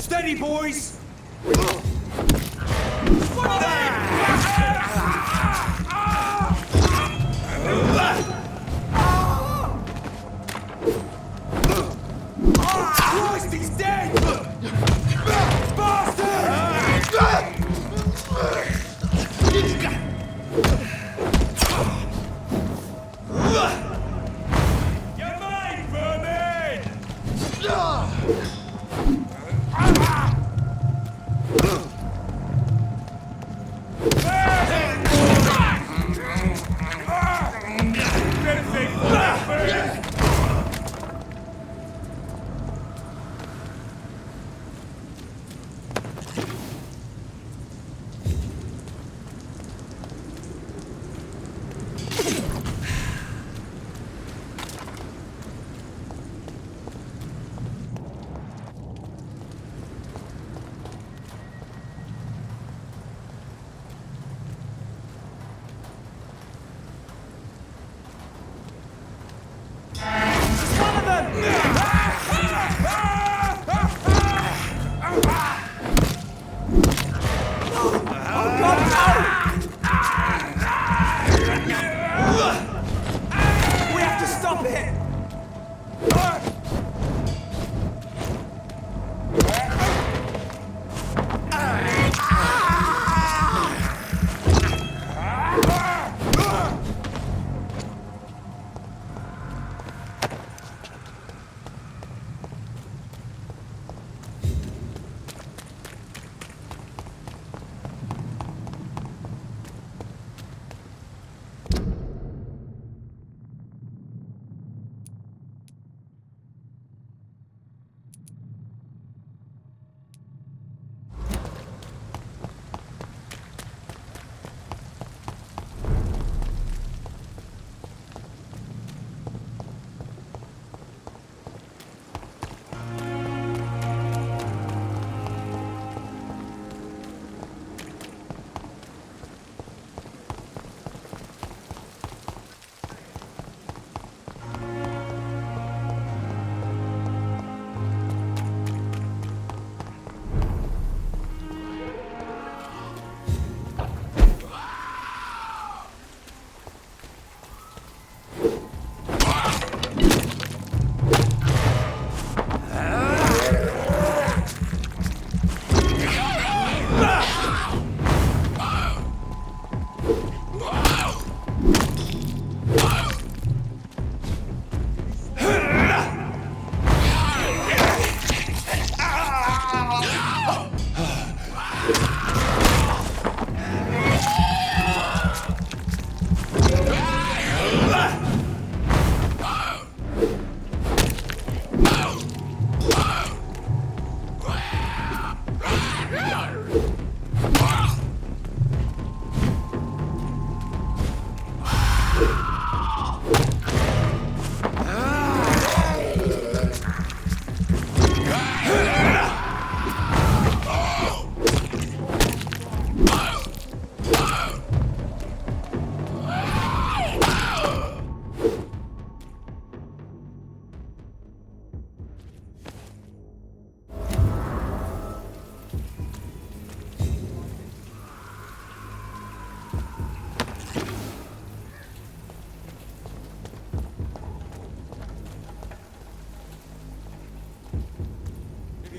Steady, boys! Christ, he's dead! You're mine, vermin! We have to stop it!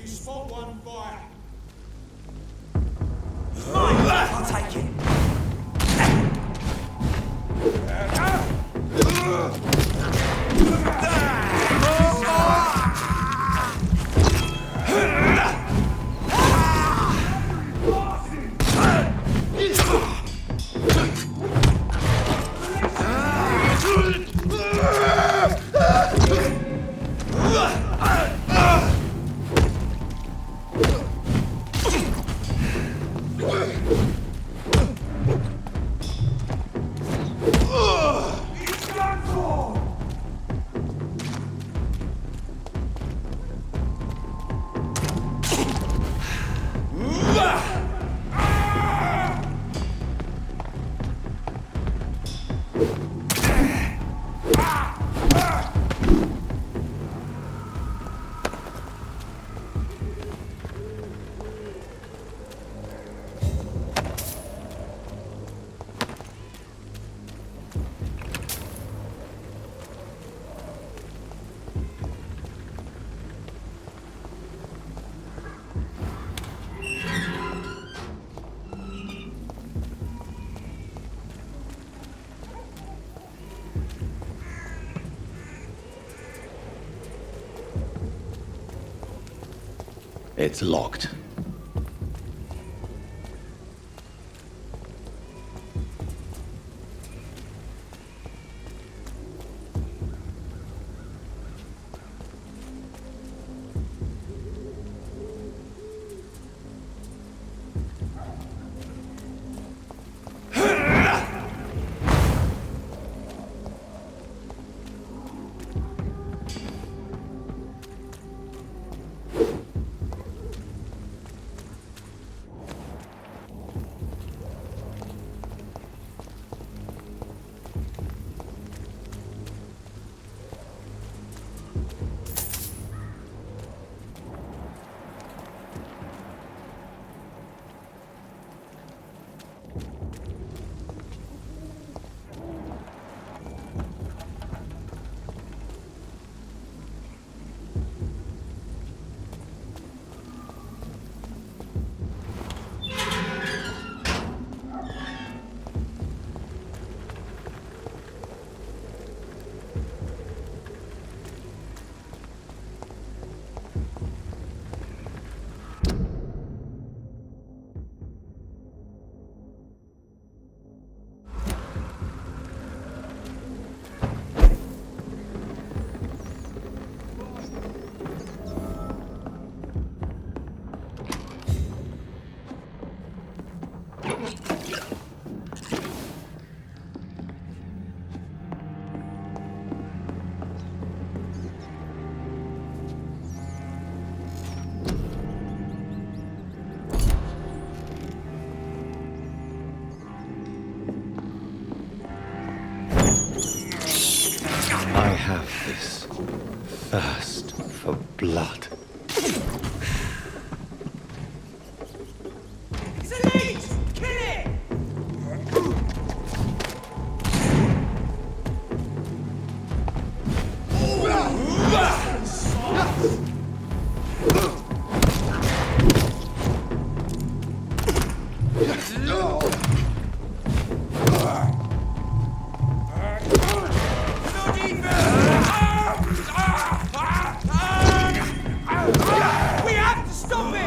Spot one, fire. I'll take it. It's locked. I have this thirst for blood. It's a leech! Kill it! We have to stop it!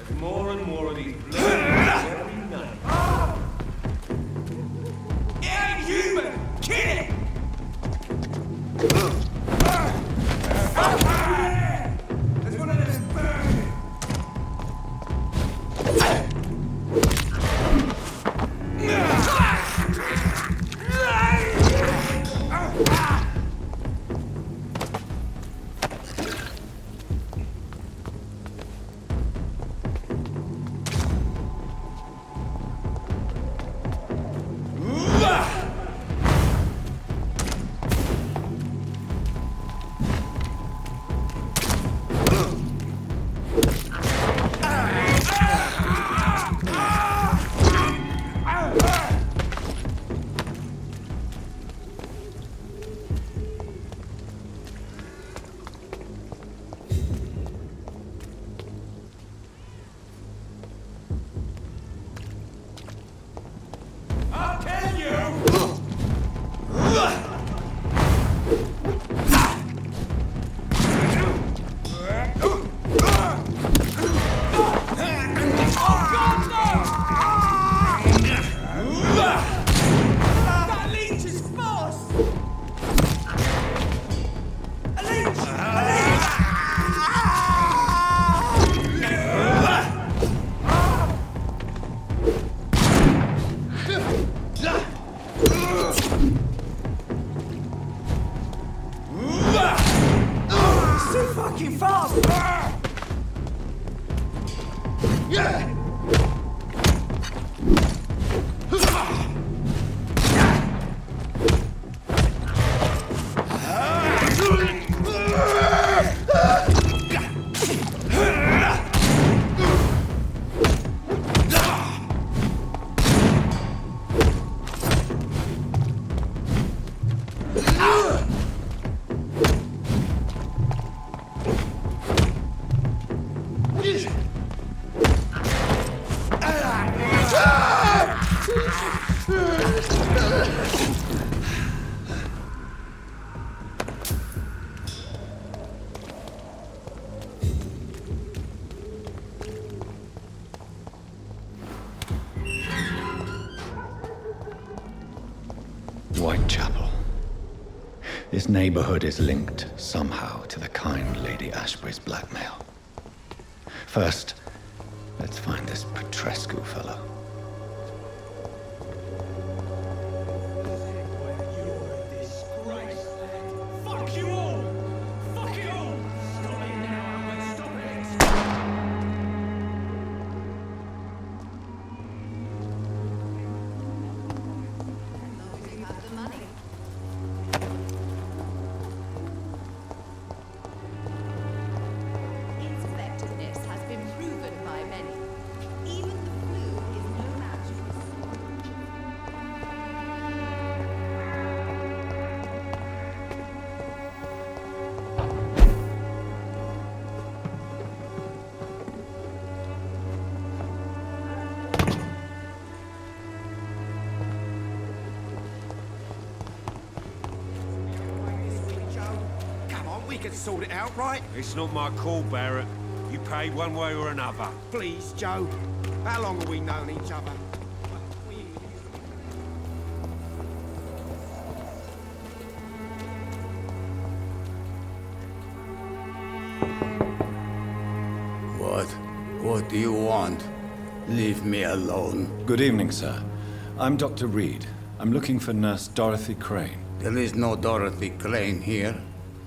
Too more and more of these bloody every night. Yeah, human! Kill it! There's one of them burning! I'll tell you! That leech is fast! A leech! A leech! Whitechapel. This neighborhood is linked somehow to the kind Lady Ashbury's blackmail. First, let's find this Petrescu fellow. Fuck you all! Fuck it all! Stop it now! Stop it! You have the money. Its effectiveness has been proven by many. Even the flu is no match for Come on, we can sort it out, right? It's not my call, Barrett. You pay one way or another. Please, Joe. How long have we known each other? What do you want? Leave me alone. Good evening, sir. I'm Dr. Reed. I'm looking for Nurse Dorothy Crane. There is no Dorothy Crane here.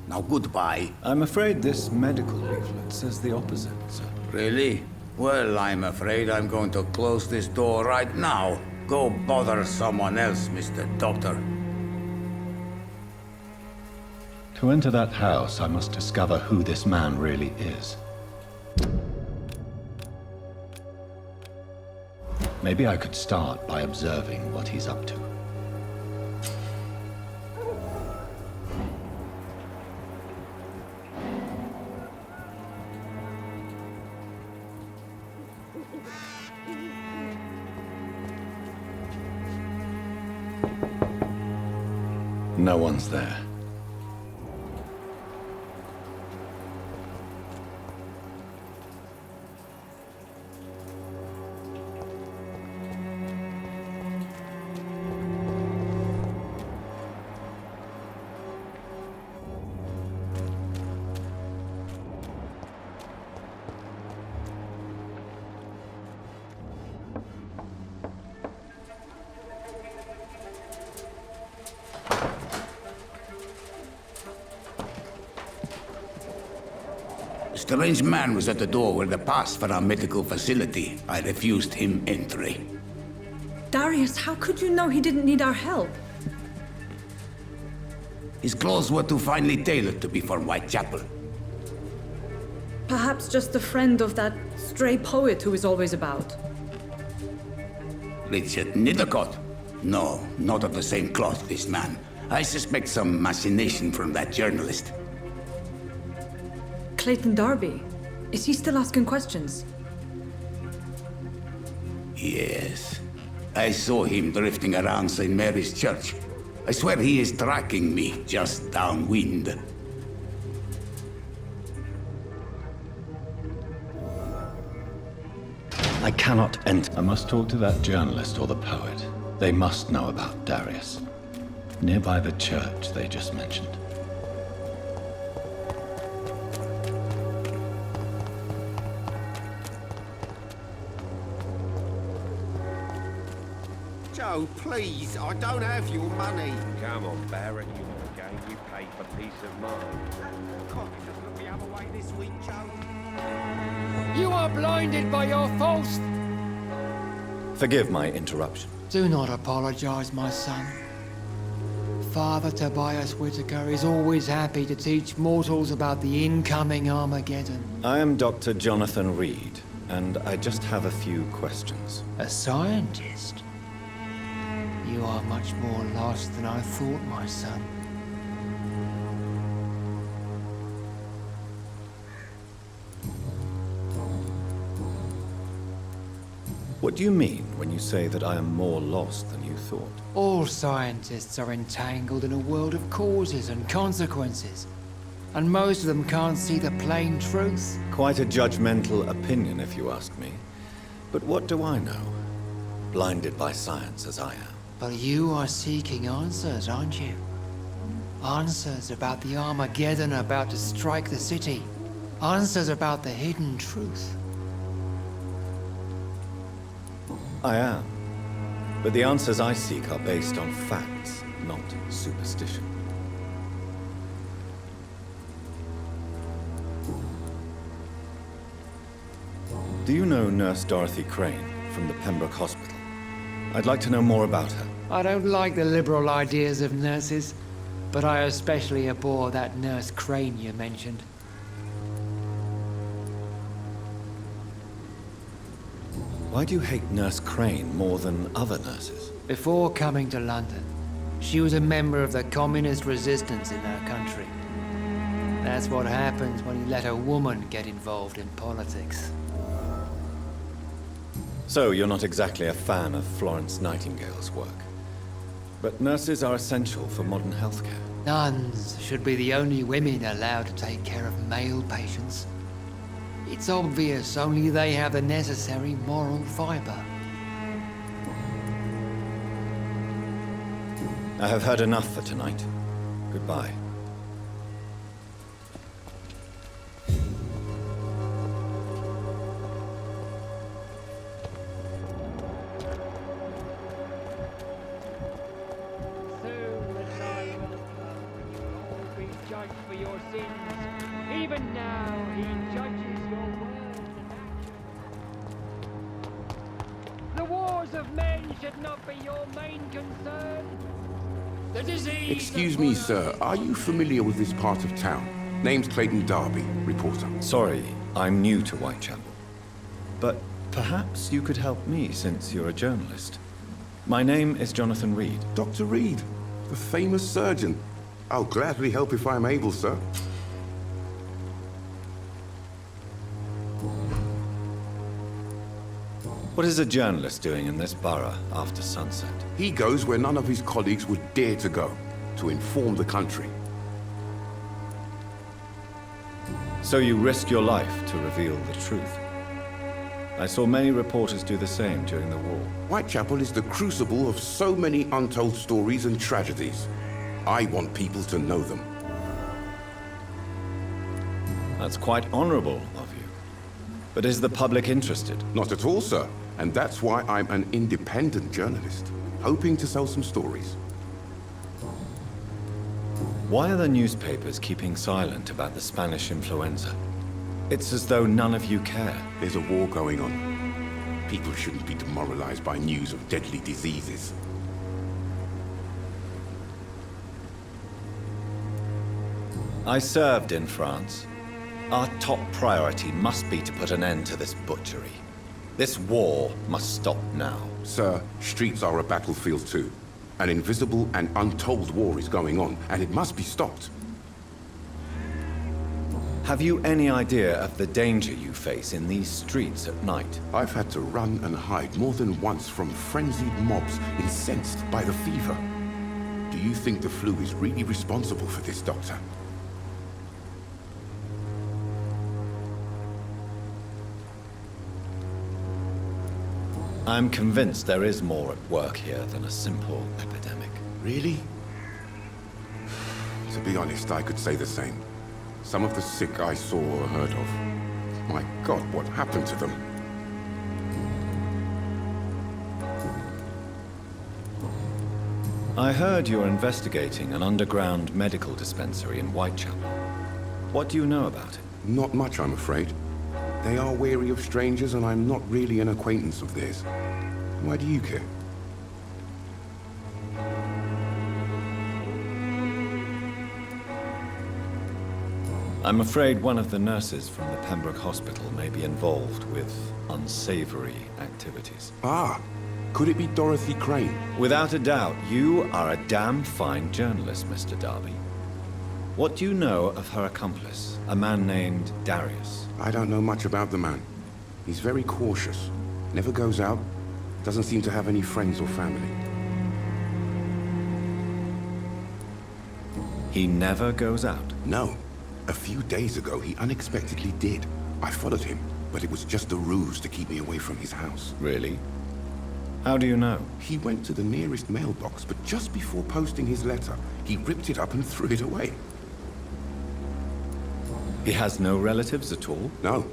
Now goodbye. I'm afraid this medical leaflet says the opposite, sir. Really? Well, I'm afraid I'm going to close this door right now. Go bother someone else, Mr. Doctor. To enter that house, I must discover who this man really is. Maybe I could start by observing what he's up to. No one's there. A strange man was at the door with a pass for our medical facility. I refused him entry. Darius, how could you know he didn't need our help? His clothes were too finely tailored to be for Whitechapel. Perhaps just a friend of that stray poet who is always about. Richard Nithercott? No, not of the same cloth, this man. I suspect some machination from that journalist. Clayton Darby. Is he still asking questions? Yes. I saw him drifting around St. Mary's Church. I swear he is tracking me just downwind. I cannot enter. I must talk to that journalist or the poet. They must know about Darius. Nearby the church they just mentioned. Joe, please, I don't have your money. Come on, Barrett, you know the game. You pay for peace of mind. Coffee doesn't look the other way this week, Joe. You are blinded by your false... Forgive my interruption. Do not apologize, my son. Father Tobias Whitaker is always happy to teach mortals about the incoming Armageddon. I am Dr. Jonathan Reed, and I just have a few questions. A scientist? You are much more lost than I thought, my son. What do you mean when you say that I am more lost than you thought? All scientists are entangled in a world of causes and consequences. And most of them can't see the plain truth. Quite a judgmental opinion, if you ask me. But what do I know? Blinded by science as I am. But you are seeking answers, aren't you? Answers about the Armageddon about to strike the city. Answers about the hidden truth. I am. But the answers I seek are based on facts, not superstition. Do you know Nurse Dorothy Crane from the Pembroke Hospital? I'd like to know more about her. I don't like the liberal ideas of nurses, but I especially abhor that Nurse Crane you mentioned. Why do you hate Nurse Crane more than other nurses? Before coming to London, she was a member of the communist resistance in our country. That's what happens when you let a woman get involved in politics. So you're not exactly a fan of Florence Nightingale's work. But nurses are essential for modern healthcare. Nuns should be the only women allowed to take care of male patients. It's obvious only they have the necessary moral fiber. I have heard enough for tonight. Goodbye. Soon the time will come when you will all be judged for your sins. Even now, he judges your words and actions. The wars of men should not be your main concern. The disease. Excuse me, sir. Are you familiar with this part of town? Name's Clayton Darby, reporter. Sorry, I'm new to Whitechapel. But perhaps you could help me since you're a journalist. My name is Jonathan Reed. Dr. Reed, the famous surgeon. I'll gladly help if I'm able, sir. What is a journalist doing in this borough after sunset? He goes where none of his colleagues would dare to go, to inform the country. So you risk your life to reveal the truth. I saw many reporters do the same during the war. Whitechapel is the crucible of so many untold stories and tragedies. I want people to know them. That's quite honorable of you. But is the public interested? Not at all, sir. And that's why I'm an independent journalist, hoping to sell some stories. Why are the newspapers keeping silent about the Spanish influenza? It's as though none of you care. There's a war going on. People shouldn't be demoralized by news of deadly diseases. I served in France. Our top priority must be to put an end to this butchery. This war must stop now. Sir, streets are a battlefield too. An invisible and untold war is going on, and it must be stopped. Have you any idea of the danger you face in these streets at night? I've had to run and hide more than once from frenzied mobs incensed by the fever. Do you think the flu is really responsible for this, Doctor? I'm convinced there is more at work here than a simple epidemic. Really? To be honest, I could say the same. Some of the sick I saw or heard of. My God, what happened to them? I heard you're investigating an underground medical dispensary in Whitechapel. What do you know about it? Not much, I'm afraid. They are wary of strangers, and I'm not really an acquaintance of theirs. Why do you care? I'm afraid one of the nurses from the Pembroke Hospital may be involved with unsavory activities. Ah, could it be Dorothy Crane? Without a doubt, you are a damn fine journalist, Mr. Darby. What do you know of her accomplice, a man named Darius? I don't know much about the man. He's very cautious. Never goes out. Doesn't seem to have any friends or family. He never goes out. No. A few days ago, he unexpectedly did. I followed him, but it was just a ruse to keep me away from his house. Really? How do you know? He went to the nearest mailbox, but just before posting his letter, he ripped it up and threw it away. He has no relatives at all? No,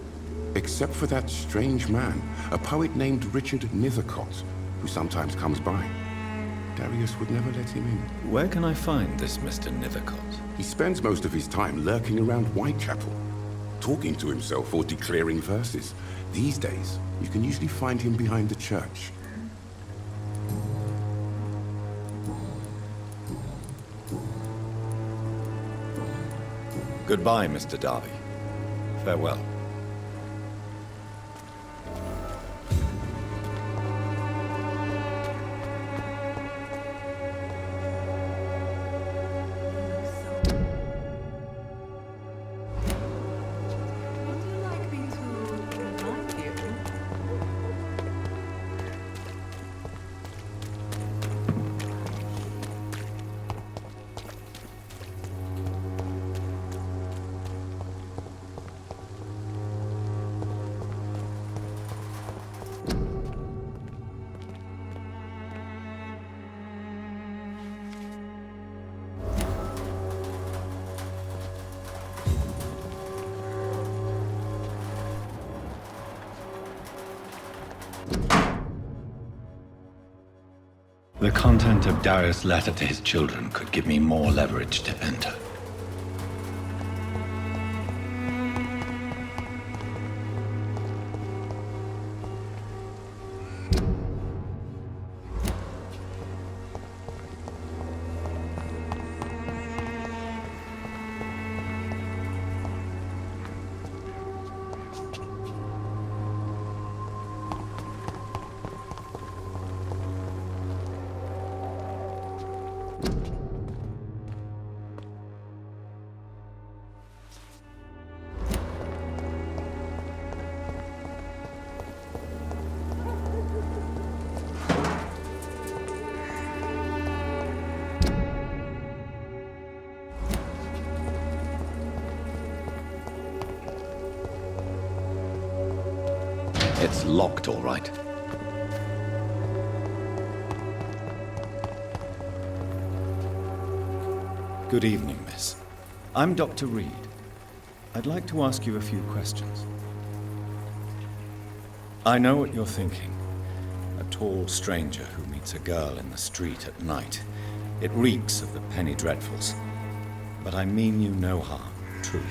except for that strange man, a poet named Richard Nithercott, who sometimes comes by. Darius would never let him in. Where can I find this Mr. Nithercott? He spends most of his time lurking around Whitechapel, talking to himself or declaring verses. These days, you can usually find him behind the church. Goodbye, Mr. Darby. Farewell. Would you like me to remind you? The content of Darius' letter to his children could give me more leverage to enter. It's locked, all right. Good evening, miss. I'm Dr. Reed. I'd like to ask you a few questions. I know what you're thinking. A tall stranger who meets a girl in the street at night. It reeks of the penny dreadfuls. But I mean you no harm, truly.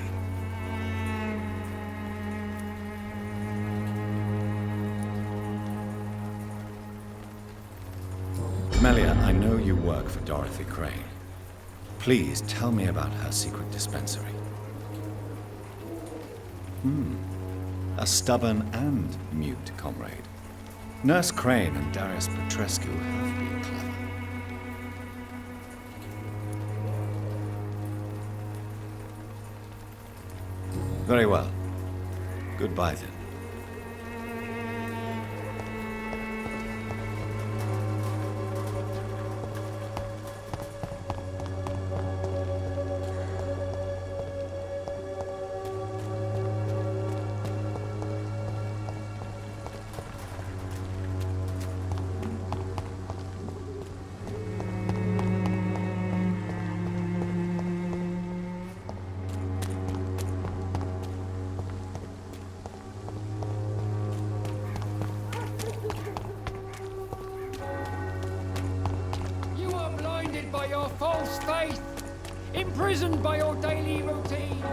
Melia, I know you work for Dorothy Crane. Please tell me about her secret dispensary. A stubborn and mute comrade. Nurse Crane and Darius Petrescu have been clever. Very well. Goodbye then. You are blinded by your false faith, imprisoned by your daily routine.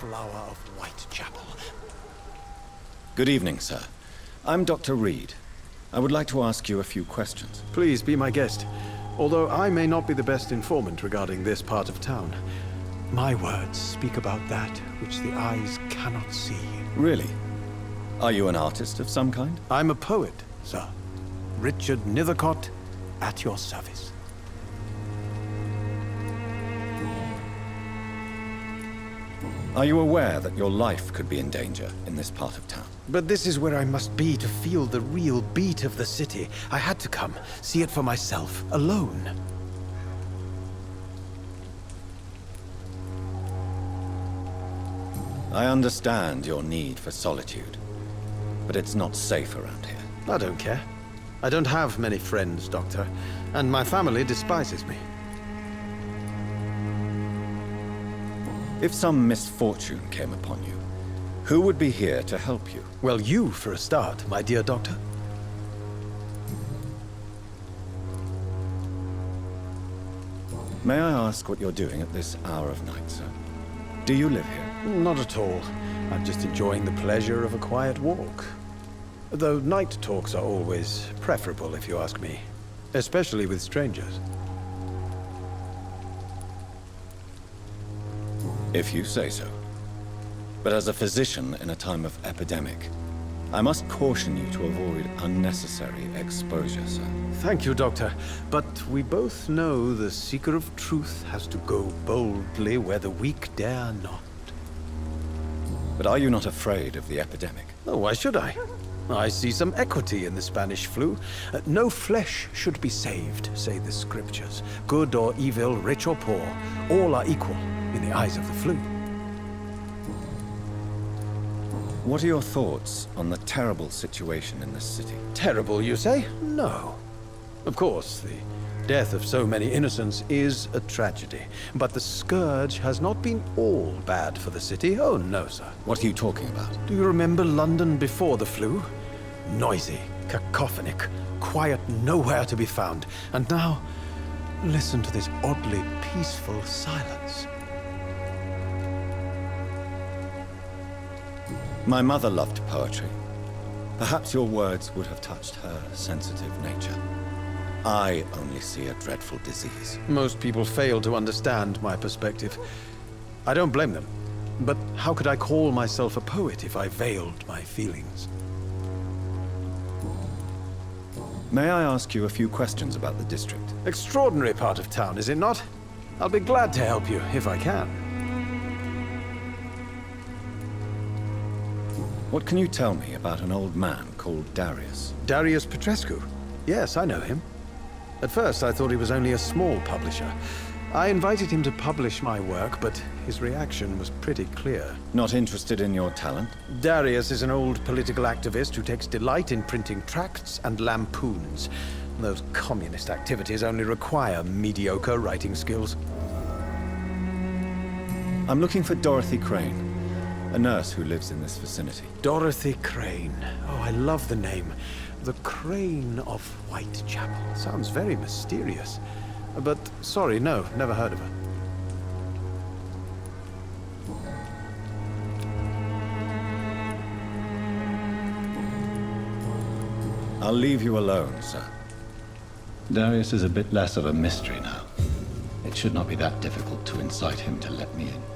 flower of Whitechapel. Good evening, sir. I'm Dr. Reed. I would like to ask you a few questions. Please be my guest. Although I may not be the best informant regarding this part of town, my words speak about that which the eyes cannot see. Really? Are you an artist of some kind? I'm a poet, sir. Richard Nethercott, at your service. Are you aware that your life could be in danger in this part of town? But this is where I must be to feel the real beat of the city. I had to come, see it for myself, alone. I understand your need for solitude, but it's not safe around here. I don't care. I don't have many friends, Doctor, and my family despises me. If some misfortune came upon you, who would be here to help you? Well, you, for a start, my dear Doctor. May I ask what you're doing at this hour of night, sir? Do you live here? Not at all. I'm just enjoying the pleasure of a quiet walk. Though night talks are always preferable, if you ask me. Especially with strangers. If you say so. But as a physician in a time of epidemic, I must caution you to avoid unnecessary exposure, sir. Thank you, Doctor. But we both know the seeker of truth has to go boldly where the weak dare not. But are you not afraid of the epidemic? Oh, why should I? I see some equity in the Spanish flu. No flesh should be saved, say the scriptures. Good or evil, rich or poor, all are equal in the eyes of the flu. What are your thoughts on the terrible situation in this city? Terrible, you say? No. Of course, the death of so many innocents is a tragedy. But the scourge has not been all bad for the city. Oh, no, sir. What are you talking about? Do you remember London before the flu? Noisy, cacophonic, quiet nowhere to be found. And now, listen to this oddly peaceful silence. My mother loved poetry. Perhaps your words would have touched her sensitive nature. I only see a dreadful disease. Most people fail to understand my perspective. I don't blame them. But how could I call myself a poet if I veiled my feelings? May I ask you a few questions about the district? Extraordinary part of town, is it not? I'll be glad to help you, if I can. What can you tell me about an old man called Darius? Darius Petrescu? Yes, I know him. At first, I thought he was only a small publisher. I invited him to publish my work, but his reaction was pretty clear. Not interested in your talent? Darius is an old political activist who takes delight in printing tracts and lampoons. Those communist activities only require mediocre writing skills. I'm looking for Dorothy Crane, a nurse who lives in this vicinity. Dorothy Crane. Oh, I love the name. The Crane of Whitechapel. Sounds very mysterious. But, sorry, no, never heard of her. I'll leave you alone, sir. Darius is a bit less of a mystery now. It should not be that difficult to incite him to let me in.